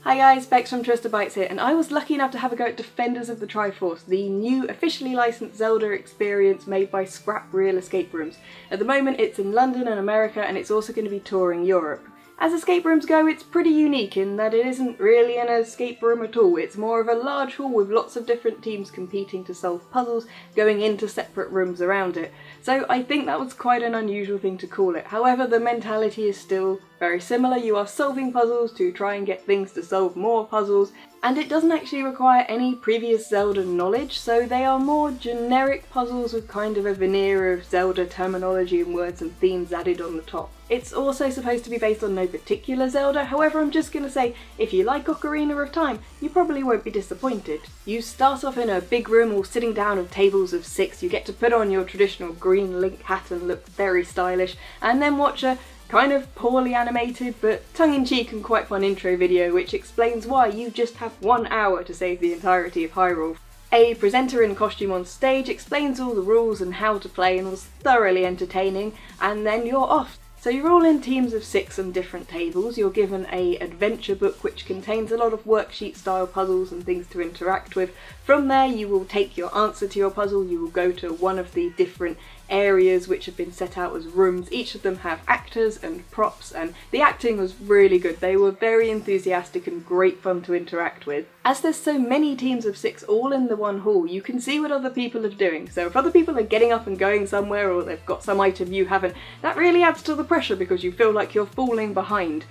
Hi guys, Bex from Twister Bytes here, and I was lucky enough to have a go at Defenders of the Triforce, the new officially licensed Zelda experience made by Scrap Real Escape Rooms. At the moment it's in London and America, and it's also going to be touring Europe. As escape rooms go, it's pretty unique in that it isn't really an escape room at all. It's more of a large hall with lots of different teams competing to solve puzzles, going into separate rooms around it. So I think that was quite an unusual thing to call it. However, the mentality is still very similar. You are solving puzzles to try and get things to solve more puzzles, and it doesn't actually require any previous Zelda knowledge, so they are more generic puzzles with kind of a veneer of Zelda terminology and words and themes added on the top. It's also supposed to be based on no particular Zelda, however I'm just gonna say, if you like Ocarina of Time, you probably won't be disappointed. You start off in a big room all sitting down at tables of 6, you get to put on your traditional green Link hat and look very stylish, and then watch a kind of poorly animated but tongue-in-cheek and quite fun intro video which explains why you just have 1 hour to save the entirety of Hyrule. A presenter in costume on stage explains all the rules and how to play and was thoroughly entertaining, and then you're off. So you're all in teams of 6 on different tables. You're given an adventure book which contains a lot of worksheet style puzzles and things to interact with. From there you will take your answer to your puzzle, you will go to one of the different areas which have been set out as rooms. Each of them have actors and props, and the acting was really good. They were very enthusiastic and great fun to interact with. As there's so many teams of 6 all in the one hall, you can see what other people are doing. So if other people are getting up and going somewhere, or they've got some item you haven't, that really adds to the pressure because you feel like you're falling behind.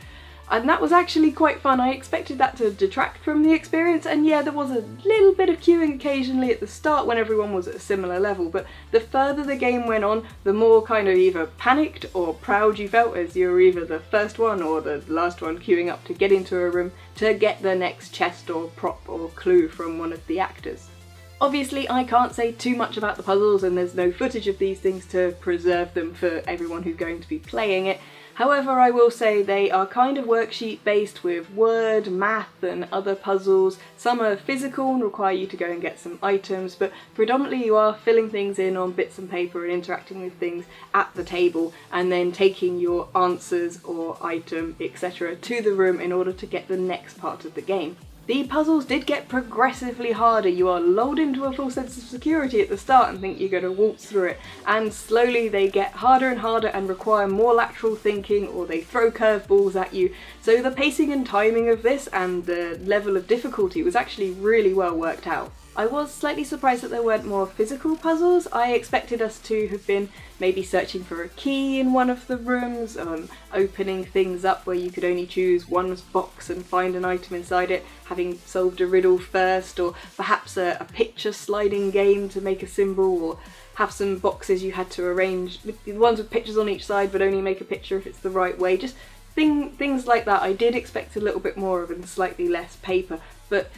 And that was actually quite fun. I expected that to detract from the experience, and yeah, there was a little bit of queuing occasionally at the start when everyone was at a similar level, but the further the game went on, the more kind of either panicked or proud you felt as you were either the first one or the last one queuing up to get into a room to get the next chest or prop or clue from one of the actors. Obviously, I can't say too much about the puzzles, and there's no footage of these things to preserve them for everyone who's going to be playing it. However, I will say they are kind of worksheet based with word, math and other puzzles. Some are physical and require you to go and get some items, but predominantly you are filling things in on bits and paper and interacting with things at the table, and then taking your answers or item, etc. to the room in order to get the next part of the game. The puzzles did get progressively harder. You are lulled into a full sense of security at the start and think you're going to waltz through it, and slowly they get harder and harder and require more lateral thinking, or they throw curveballs at you. So the pacing and timing of this and the level of difficulty was actually really well worked out. I was slightly surprised that there weren't more physical puzzles. I expected us to have been maybe searching for a key in one of the rooms, opening things up where you could only choose one box and find an item inside it, having solved a riddle first, or perhaps a picture sliding game to make a symbol, or have some boxes you had to arrange, with ones with pictures on each side but only make a picture if it's the right way. Just things like that. I did expect a little bit more of and slightly less paper, but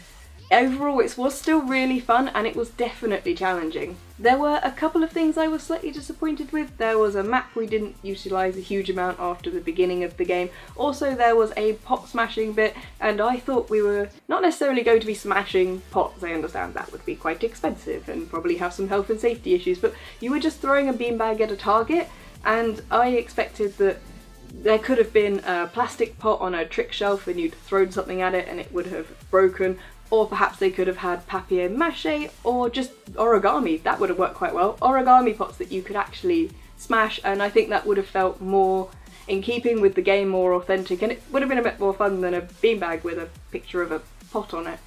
overall it was still really fun, and it was definitely challenging. There were a couple of things I was slightly disappointed with. There was a map we didn't utilise a huge amount after the beginning of the game. Also there was a pot smashing bit, and I thought we were not necessarily going to be smashing pots. I understand that would be quite expensive and probably have some health and safety issues, but you were just throwing a beanbag at a target, and I expected that there could have been a plastic pot on a trick shelf and you'd thrown something at it and it would have broken. Or perhaps they could have had papier-mâché or just origami. That would have worked quite well. Origami pots that you could actually smash, and I think that would have felt more in keeping with the game, more authentic, and it would have been a bit more fun than a beanbag with a picture of a pot on it.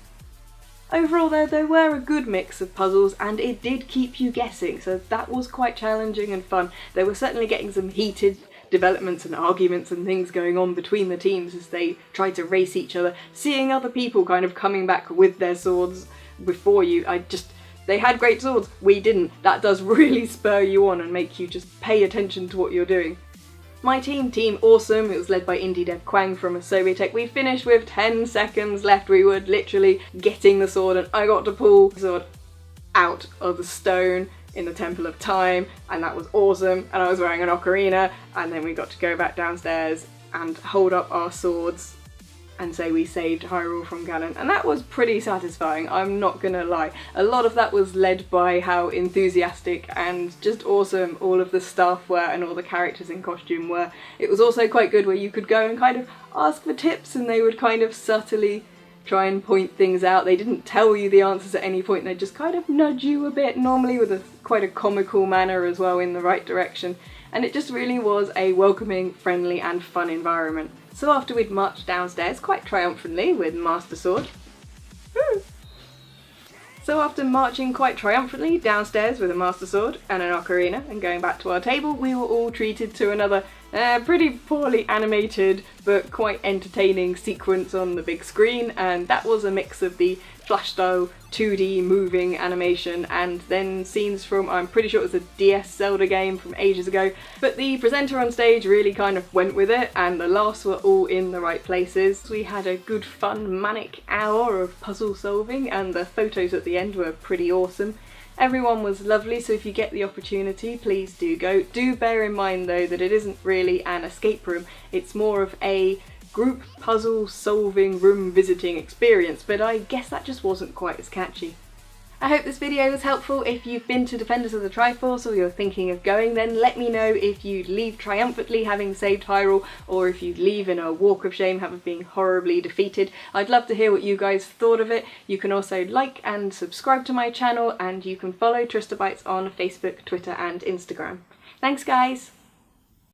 Overall though, there were a good mix of puzzles, and it did keep you guessing, so that was quite challenging and fun. They were certainly getting some heated developments and arguments and things going on between the teams as they tried to race each other, seeing other people kind of coming back with their swords before you. They had great swords, we didn't. That does really spur you on and make you just pay attention to what you're doing. My team, Team Awesome, it was led by Indie Dev Kwang from Asobiotech. We finished with 10 seconds left. We were literally getting the sword, and I got to pull the sword out of the stone in the Temple of Time, and that was awesome, and I was wearing an ocarina, and then we got to go back downstairs and hold up our swords and say we saved Hyrule from Ganon, and that was pretty satisfying, I'm not gonna lie. A lot of that was led by how enthusiastic and just awesome all of the staff were and all the characters in costume were. It was also quite good where you could go and kind of ask for tips, and they would kind of subtly try and point things out. They didn't tell you the answers at any point, they just kind of nudge you a bit, normally with quite a comical manner as well, in the right direction. And it just really was a welcoming, friendly and fun environment. So after we'd marched downstairs quite triumphantly with Master Sword, So after marching quite triumphantly downstairs with a Master Sword and an ocarina and going back to our table, we were all treated to another pretty poorly animated but quite entertaining sequence on the big screen, and that was a mix of the Flash style 2D moving animation and then scenes from, I'm pretty sure it was a DS Zelda game from ages ago, but the presenter on stage really kind of went with it and the laughs were all in the right places. We had a good fun manic hour of puzzle solving and the photos at the end were pretty awesome. Everyone was lovely, so if you get the opportunity, please do go. Do bear in mind though that it isn't really an escape room, it's more of a group puzzle solving room visiting experience, but I guess that just wasn't quite as catchy. I hope this video was helpful. If you've been to Defenders of the Triforce or you're thinking of going, then let me know if you'd leave triumphantly having saved Hyrule, or if you'd leave in a walk of shame having been horribly defeated. I'd love to hear what you guys thought of it. You can also like and subscribe to my channel, and you can follow Tristabytes on Facebook, Twitter and Instagram. Thanks guys!